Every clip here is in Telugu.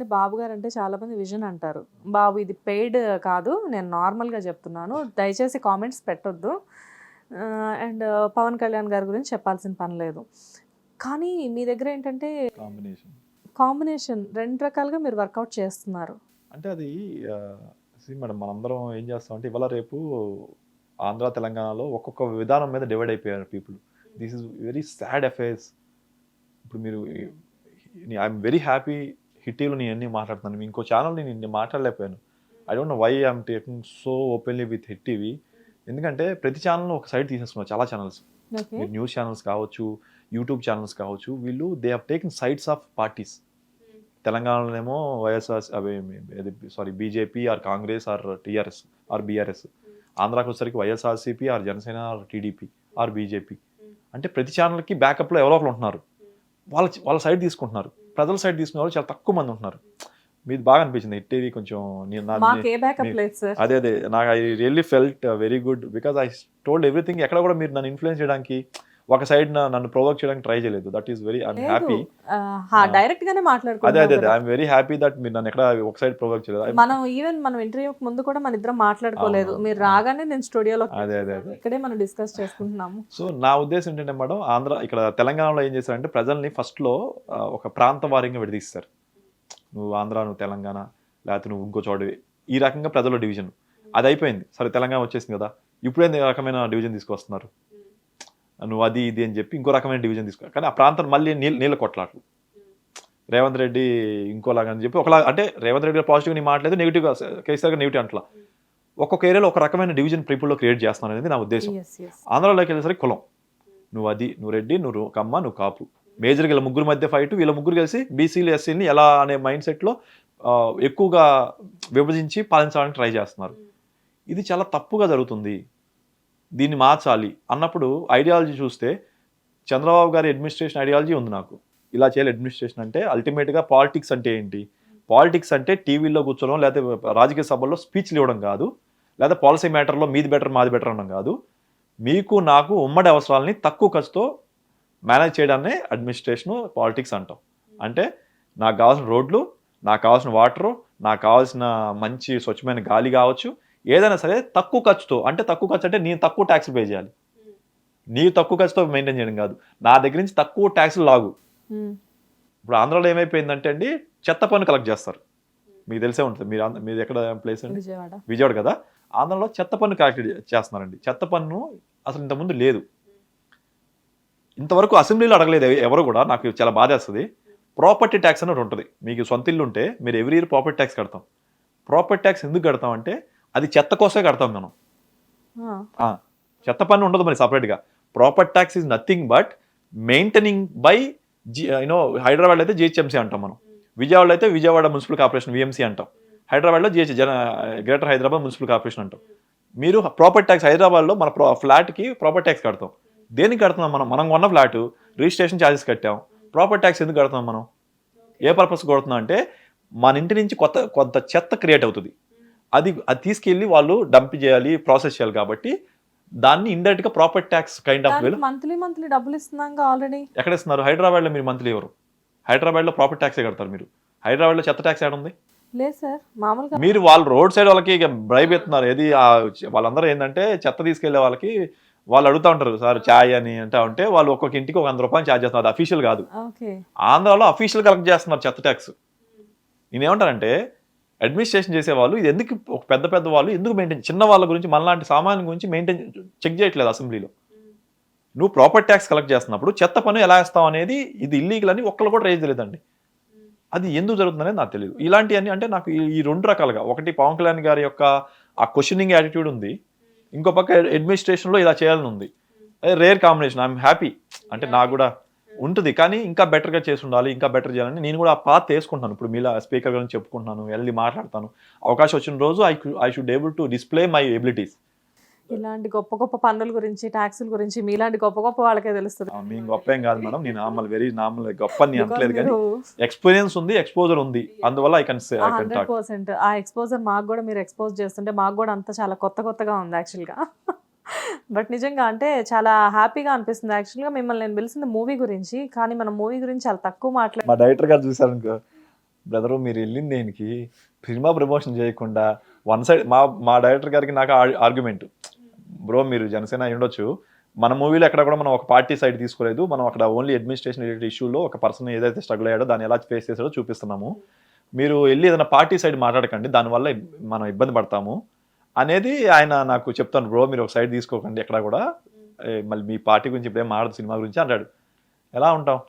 ఏంటంటే బాబు గారు అంటే చాలా మంది విజన్ అంటారు. బాబు ఇది పెయిడ్ కాదు. నేను నార్మల్‌గా చెప్తున్నాను. దయచేసి కామెంట్స్ పెట్టొద్దు. అండ్ పవన్ కళ్యాణ్ గారి గురించి చెప్పాల్సిన పని లేదు. కానీ మీ దగ్గర ఏంటంటే కాంబినేషన్ 2 రకాలుగా మీరు వర్కౌట్ చేస్తున్నారు. అంటే అది మేడం మనందరం ఏం చేస్తామంటే ఇవాళ రేపు ఆంధ్ర తెలంగాణలో ఒక్కొక్క విధానం మీద డివైడ్ అయిపోయారు people. This is very sad affairs. ఇప్పుడు మీరు ఐఎమ్ వెరీ హ్యాపీ హిట్టీలో నేను అన్నీ మాట్లాడుతున్నాను. ఇంకో ఛానల్ నేను మాట్లాడలేకపోయాను. I don't know why I'm taking so openly with hit TV. ఎందుకంటే ప్రతి ఛానల్ ఒక సైడ్ తీసేసుకున్నారు. చాలా ఛానల్స్, మీరు న్యూస్ ఛానల్స్ కావచ్చు, యూట్యూబ్ ఛానల్స్ కావచ్చు, వీళ్ళు they have taken sides of parties. తెలంగాణలోనేమో YSR sorry BJP or Congress or TRS or BRS. ఆంధ్రాకి వచ్చేసరికి YSRCP or Janasena or TDP or BJP. అంటే ప్రతి ఛానల్కి బ్యాకప్లో ఎవరో ఒకరు ఉంటున్నారు. వాళ్ళ సైడ్ తీసుకుంటున్నారు. ప్రజల సైడ్ తీసుకునే వాళ్ళు చాలా తక్కువ మంది ఉంటున్నారు. మీది బాగా అనిపించింది హిట్ టీవీ కొంచెం. అదే నాకు I really felt very good because I told everything. ఎక్కడ కూడా మీరు నన్ను ఇన్ఫ్లుయెన్స్ చేయడానికి ఒక సైడ్ నన్ను ప్రొవోక్ చేయడానికి ట్రై చేయలేదు. That is very I'm happy. Direct గానే మాట్లాడుకుంటున్నాం. అదే ఐఎమ్ వెరీ హ్యాపీ దట్ మీరు నన్ను ఎక్కడ ఒక సైడ్ ప్రొవోక్ చేయలేదు. మనం ఇంటర్వ్యూ ముందు కూడా మన ఇద్దరం మాట్లాడుకోలేదు. మీరు రాగానే నేను స్టూడియోలో అదే ఇక్కడే మనం డిస్కస్ చేసుకుంటున్నాము. సో నా ఉద్దేశం ఏంటంటే మేడం, ఇక్కడ తెలంగాణలో ఏం చేశారంటే ప్రజల్ని ఫస్ట్ లో ఒక ప్రాంత వారీగా విడదీస్తారు. నువ్వు ఆంధ్ర, నువ్వు తెలంగాణ, లేకపోతే నువ్వు ఇంకో చోటు, ఈ రకంగా ప్రజల డివిజన్ అది అయిపోయింది. సరే తెలంగాణ వచ్చేసింది కదా, ఇప్పుడే రకమైన డివిజన్ తీసుకొస్తున్నారు. నువ్వు అది ఇది అని చెప్పి ఇంకో రకమైన డివిజన్ తీసుకో. కానీ ఆ ప్రాంతం మళ్ళీ నీళ్ళ కొట్లాట్లు. రేవంత్ రెడ్డి ఇంకోలాగా అని చెప్పి ఒకలా, అంటే రేవంత్ రెడ్డి పాజిటివ్గా నీ మాట్లాడలేదు, నెగిటివ్గా కేసీఆర్ గారు నెగిటివ్ అంటలా. ఒక్కొక్క ఏరియాలో ఒక రకమైన డివిజన్ పీపుల్లో క్రియేట్ చేస్తున్నాను అనేది నా ఉద్దేశం. ఆంధ్రాలోకి వెళ్ళేసరికి కులం, నువ్వు అది, నువ్వు రెడ్డి, నువ్వు కమ్మ, నువ్వు కాపు, మేజర్గా వీళ్ళ ముగ్గురు మధ్య ఫైట్. వీళ్ళ ముగ్గురు కలిసి బీసీలు ఎస్సీని ఎలా అనే మైండ్ సెట్లో ఎక్కువగా విభజించి పాలించడానికి ట్రై చేస్తున్నారు. ఇది చాలా తప్పుగా జరుగుతుంది. దీన్ని మార్చాలి అన్నప్పుడు ఐడియాలజీ చూస్తే చంద్రబాబు గారి అడ్మినిస్ట్రేషన్ ఐడియాలజీ ఉంది నాకు. ఇలా చేయాలి అడ్మినిస్ట్రేషన్ అంటే. అల్టిమేట్గా పాలిటిక్స్ అంటే ఏంటి? పాలిటిక్స్ అంటే టీవీలో కూర్చోవడం, లేకపోతే రాజకీయ సభల్లో స్పీచ్లు ఇవ్వడం కాదు, లేదా పాలసీ మ్యాటర్లో మీది బెటర్ మాది బెటర్ అనడం కాదు. మీకు నాకు ఉమ్మడి అవసరాలని తక్కువ ఖర్చుతో మేనేజ్ చేయడాన్నే అడ్మినిస్ట్రేషను పాలిటిక్స్ అంటాం. అంటే నాకు కావాల్సిన రోడ్లు, నాకు కావాల్సిన వాటరు, నాకు కావాల్సిన మంచి స్వచ్ఛమైన గాలి కావచ్చు, ఏదైనా సరే తక్కువ ఖర్చుతో. అంటే తక్కువ ఖర్చు అంటే నేను తక్కువ ట్యాక్స్ పే చేయాలి, నీవు తక్కువ ఖర్చుతో మెయింటైన్ చేయడం కాదు. నా దగ్గర నుంచి తక్కువ ట్యాక్స్లు లాగు. ఇప్పుడు ఆంధ్రాలో ఏమైపోయిందంటే అండి, చెత్త పన్ను కలెక్ట్ చేస్తారు. మీకు తెలిసే ఉంటుంది. మీరు ఎక్కడ ప్లేస్ అండి? విజయవాడ కదా. ఆంధ్రాలో చెత్త పన్ను కలెక్ట్ చేస్తున్నారండి. చెత్త పన్ను అసలు ఇంతకుముందు లేదు. ఇంతవరకు అసెంబ్లీలో అడగలేదు ఎవరు కూడా. నాకు చాలా బాధేస్తుంది. ప్రాపర్టీ ట్యాక్స్ అనేది ఉంటుంది. మీకు సొంత ఇల్లు ఉంటే మీరు ఎవ్రీ ఇయర్ ప్రాపర్టీ ట్యాక్స్ కడతాం. ప్రాపర్టీ ట్యాక్స్ ఎందుకు కడతాం అంటే అది చెత్త కోసమే కడతాం మనం. చెత్త పన్ను ఉండదు మరి సపరేట్గా. Property tax is nothing but maintaining by Hyderabad అయితే జిహెచ్ఎంసీ అంటాం మనం, విజయవాడలో అయితే విజయవాడ మున్సిపల్ కార్పొరేషన్ విఎంసీ అంటాం, హైదరాబాద్లో గ్రేటర్ హైదరాబాద్ మున్సిపల్ కార్పొరేషన్ అంటాం. మీరు ప్రాపర్టీ ట్యాక్స్ హైదరాబాద్లో మన ఫ్లాట్కి ప్రాపర్టీ ట్యాక్స్ కడతాం. దేనికి కడుతున్నాం? మనం కొన్న ఫ్లాట్ రిజిస్ట్రేషన్ ఛార్జెస్ కట్టాం. ప్రాపర్టీ ట్యాక్స్ ఎందుకు కడుతున్నాం మనం? ఏ పర్పస్ కొడుతున్నాం అంటే మన ఇంటి నుంచి కొంత చెత్త క్రియేట్ అవుతుంది. అది తీసుకెళ్ళి వాళ్ళు డంప్ చేయాలి, ప్రాసెస్ చేయాలి. కాబట్టి దాన్ని ఇండైరెక్ట్ గా ప్రాపర్టీ ట్యాక్స్ కైండ్ ఆఫ్ వేలో మంత్లీ డబ్బులు ఇస్తున్నాం ఆల్రెడీ. ఎక్కడ ఇస్తున్నారు? హైదరాబాద్ లో మీరు మంత్లీ ఎవరు? హైదరాబాద్ లో ప్రాపర్టీ ట్యాక్స్ కడతారు మీరు. హైదరాబాద్ లో చెత్త ట్యాక్స్ ఏడ ఉంది? లేదు సార్, మామూలుగా మీరు వాళ్ళు రోడ్ సైడ్ వాళ్ళకి బ్రైబ్ ఎత్తున్నారు. ఏది వాళ్ళందరూ ఏంటంటే చెత్త తీసుకెళ్లే వాళ్ళకి వాళ్ళు అడుగుతా ఉంటారు, సార్ ఛాయ్ అని అంటా ఉంటే వాళ్ళు ఒక్కొక్క ఇంటికి ఒక 100 రూపాయలు ఛార్జ్ చేస్తున్నారు. అది అఫీషియల్ కాదు. ఆంధ్రాలో అఫీషియల్ కలెక్ట్ చేస్తున్నారు చెత్త ట్యాక్స్. నేనేమంటానంటే అడ్మినిస్ట్రేషన్ చేసేవాళ్ళు ఇది ఎందుకు, ఒక పెద్ద వాళ్ళు ఎందుకు మెయింటైన్, చిన్న వాళ్ళ గురించి మనలాంటి సామాన్య గురించి మెయింటైన్ చెక్ చేయట్లేదు అసెంబ్లీలో. నువ్వు ప్రాపర్టీ ట్యాక్స్ కలెక్ట్ చేస్తున్నప్పుడు చెత్త పన్ను ఎలా వేస్తావు అనేది ఇది ఇల్లీగల్ అని ఒక్కళ్ళు కూడా రేజ్ చేయలేదండి. అది ఎందుకు జరుగుతుందనేది నాకు తెలియదు. ఇలాంటివన్నీ అంటే నాకు ఈ 2 రకాలుగా, ఒకటి పవన్ కళ్యాణ్ గారి యొక్క ఆ క్వశ్చనింగ్ యాటిట్యూడ్ ఉంది, ఇంకో పక్క అడ్మినిస్ట్రేషన్లో ఇలా చేయాలని ఉంది. Rare combination. I'm happy. అంటే నాకు కూడా ఉంటుంది, కానీ ఇంకా బెటర్గా చేసి ఉండాలి, ఇంకా బెటర్ చేయాలని నేను కూడా ఆ పాత్ వేసుకుంటున్నాను. ఇప్పుడు మీలా స్పీకర్ గురించి చెప్పుకుంటున్నాను, వెళ్ళి మాట్లాడతాను. అవకాశం వచ్చిన రోజు I should able to display my abilities. ఇలాంటి గొప్ప పన్నుల గురించి, ట్యాక్సుల గురించి మీలాంటి గొప్ప వాళ్ళకే తెలుస్తుంది. మేము గొప్ప ఏం కాదు మేడం, నేను నార్మల్ గొప్ప అని అనట్లేదు, కానీ ఎక్స్పీరియన్స్ ఉంది, ఎక్స్పోజర్ ఉంది, అందువల్ల ఐ కెన్ సే 100%. ఆ ఎక్స్పోజర్ మాకు కూడా మీరు ఎక్స్పోజ్ చేస్తుంటే మాకు కూడా అంతా చాలా కొత్తగా ఉంది యాక్చువల్గా. బట్ నిజంగా అంటే చాలా హ్యాపీగా అనిపిస్తుంది. యాక్చువల్గా మిమ్మల్ని నేను పిలిచింది మూవీ గురించి, కానీ మనం మూవీ గురించి చాలా తక్కువ మా డైరెక్టర్ గారు చూసారు అనుకో, బ్రదరు మీరు వెళ్ళింది దేనికి, సినిమా ప్రమోషన్ చేయకుండా వన్ సైడ్ మా డైరెక్టర్ గారికి నాకు ఆర్గ్యుమెంట్, బ్రో మీరు జనసేన అయి ఉండొచ్చు, మన మూవీలో ఎక్కడ కూడా మనం ఒక పార్టీ సైడ్ తీసుకోలేదు, మనం అక్కడ ఓన్లీ అడ్మినిస్ట్రేషన్ రిలేటెడ్ ఇష్యూలో ఒక పర్సన్ ఏదైతే స్ట్రగుల్ అయ్యాడో దాన్ని ఎలా ఫేస్ చేసాడో చూపిస్తున్నాము, మీరు వెళ్ళి ఏదైనా పార్టీ సైడ్ మాట్లాడకండి, దానివల్ల మనం ఇబ్బంది పడతాము అనేది ఆయన నాకు చెప్తాను. బ్రో మీరు ఒక సైడ్ తీసుకోకండి ఎక్కడ కూడా, మళ్ళీ మీ పార్టీ గురించి ఇప్పుడేం మాట్లాడదు సినిమా గురించి అంటాడు. ఎలా ఉంటాం,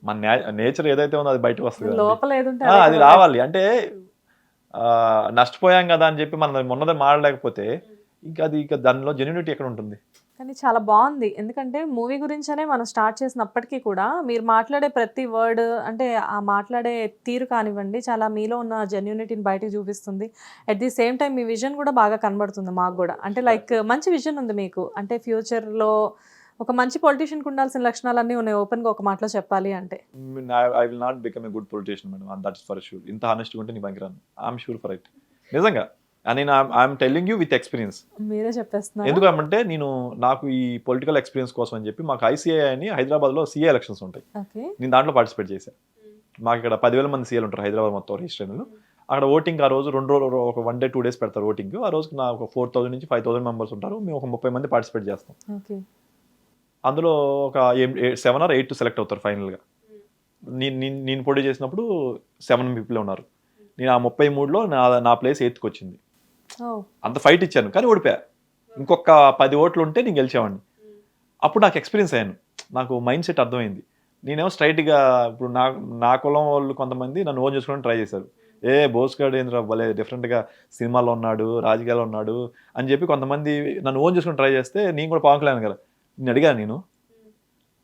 మన నేచర్ ఏదైతే ఉందో అది బయటకు వస్తుంది కదండి. లోపల ఏదుంటే అది రావాలి అంటే నష్టపోయాం కదా అని చెప్పి మనం మొన్నదే మాడలేకపోతే ఇంకా అది ఇక దానిలో జెన్యూనిటీ ఎక్కడ ఉంటుంది. కానీ చాలా బాగుంది, ఎందుకంటే మూవీ గురించనే మనం స్టార్ట్ చేసినప్పటికీ కూడా మీరు మాట్లాడే ప్రతి వర్డ్, అంటే ఆ మాట్లాడే తీరు కానివ్వండి, చాలా మీలో ఉన్న జెన్యూనిటీని బయటకు చూపిస్తుంది. At the same time me vision కూడా బాగా కనబడుతుంది మాకు కూడా. అంటే లైక్ మంచి విజన్ ఉంది మీకు, అంటే ఫ్యూచర్లో ఒక మంచి పొలిటీషియన్కి ఉండాల్సిన లక్షణాలన్నీ ఉన్నాయి, ఓపెన్గా ఒక మాటలో చెప్పాలి అంటే. I will not become a good politician madam, that is for sure. ఇంత హానెస్ట్గా ఉంటే నీ పనికిరాను, ఐఎమ్ షూర్ ఫర్ ఇట్, నిజంగా. నేను I'm telling you with experience. మీరే చెప్పేస్తున్నారు. ఎందుకంటే నాకు ఈ పొలిటికల్ ఎక్స్పీరియన్స్ కోసం అని చెప్పి మాకు ఐసీఐ అని హైదరాబాద్లో సీఏ ఎలక్షన్స్ ఉంటాయి, నేను దాంట్లో పార్టిసిపేట్ చేశాను. మాకు ఇక్కడ 10,000 మంది సీఏలు ఉంటారు హైదరాబాద్ మొత్తం రిజిస్ట్రేషన్లు. అక్కడ ఓటింగ్ ఆ రోజు 2 రోజులు, ఒక 1 day 2 days పెడతారు ఓటింగ్. ఆ రోజుకి నాకు 4,000 నుంచి 5,000 మెంబర్స్ ఉంటారు, మేము ఒక 30 మంది పార్టిసిపేట్ చేస్తాం. అందులో ఒక 7 or 8 సెలెక్ట్ అవుతారు ఫైనల్గా. నేను పోటీ చేసినప్పుడు 7 people ఉన్నారు, నేను ఆ 33లో నా ప్లేస్ 8th వచ్చింది. అంత ఫైట్ ఇచ్చాను కానీ ఓడిపోయా, ఇంకొక 10 ఓట్లు ఉంటే నేను గెలిచేవాడిని. అప్పుడు నాకు ఎక్స్పీరియన్స్ అయ్యాను, నాకు మైండ్ సెట్ అర్థమైంది. నేనేమో స్ట్రైట్గా ఇప్పుడు నా కులం వాళ్ళు కొంతమంది నన్ను ఓన్ చేసుకోవడానికి ట్రై చేశారు. బోస్గాడు ఏంద్ర భలే డిఫరెంట్గా సినిమాలో ఉన్నాడు, రాజకీయాల్లో ఉన్నాడు అని చెప్పి కొంతమంది నన్ను ఓన్ చేసుకుని ట్రై చేస్తే, నేను కూడా పవన్ కళ్యాణ్ కదా నేను అడిగాను,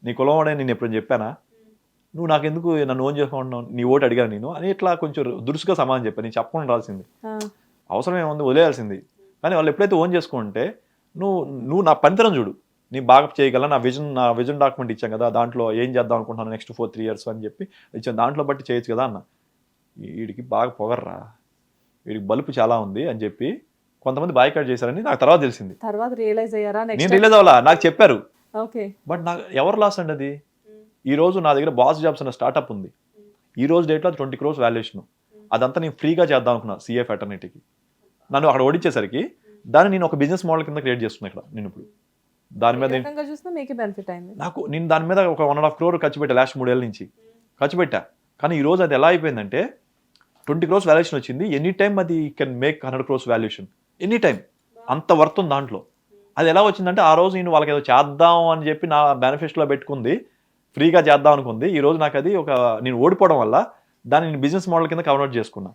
నీ కులం వాడే నేను ఎప్పుడు చెప్పానా, నువ్వు నాకు ఎందుకు నన్ను ఓన్ చేసుకుంటున్నావు, నీ ఓటు అడిగాను నేను అని ఇట్లా కొంచెం దురుసుగా సమాధానం చెప్పాను. నేను చెప్పకుండా రాల్సింది, అవసరం ఏముంది వదిలేయాల్సింది. కానీ వాళ్ళు ఎప్పుడైతే ఓన్ చేసుకుంటే నువ్వు నా పనితనం చూడు, నీ బాగా చేయగల నా విజన్ డాక్యుమెంట్ ఇచ్చాం కదా, దాంట్లో ఏం చేద్దాం అనుకుంటున్నాను నెక్స్ట్ 4-3 years అని చెప్పి ఇచ్చాను, దాంట్లో బట్టి చేయొచ్చు కదా అన్న. వీడికి బాగా పొగర్రా, వీడికి బలుపు చాలా ఉంది అని చెప్పి కొంతమంది బాయ్కాట్ చేశారని నాకు తర్వాత తెలిసింది. తర్వాత రియలైజ్ అయ్యారా? నేను రియలైజ్ అవ్వాలా, నాకు చెప్పారు. ఓకే, బట్ నాకు ఎవరు లాస్ అండి అది. ఈ రోజు నా దగ్గర బాస్ జాబ్స్ అన్న స్టార్ట్అప్ ఉంది, ఈ రోజు డేట్లో 20 crores వాల్యుయేషన్. అదంతా నేను ఫ్రీగా చేద్దాం అనుకున్నా CA ఫ్రాటర్నిటీకి. నన్ను అక్కడ ఓడించేసరికి దాన్ని నేను ఒక బిజినెస్ మోడల్ కింద క్రియేట్ చేస్తున్నా ఇక్కడ. నేను ఇప్పుడు దాని మీద నేను దాని మీద ఒక 1.5 crore ఖర్చు పెట్టా లాస్ట్ 3 ఏళ్ళ నుంచి ఖర్చు పెట్టా. కానీ ఈ రోజు అది ఎలా అయిపోయిందంటే 20 crores వాల్యుయేషన్ వచ్చింది. ఎనీ టైం అది can make 100 crores valuation any time, అంత వర్త్ ఉంది దాంట్లో. అది ఎలా వచ్చిందంటే ఆ రోజు నేను వాళ్ళకి ఏదో చేద్దాం అని చెప్పి నా మేనిఫెస్టోలో పెట్టుకుంది, ఫ్రీగా చేద్దాం అనుకుంది. ఈ రోజు నాకు అది నేను ఓడిపోవడం వల్ల దాన్ని నేను బిజినెస్ మోడల్ కింద కన్వర్ట్ చేసుకున్నా.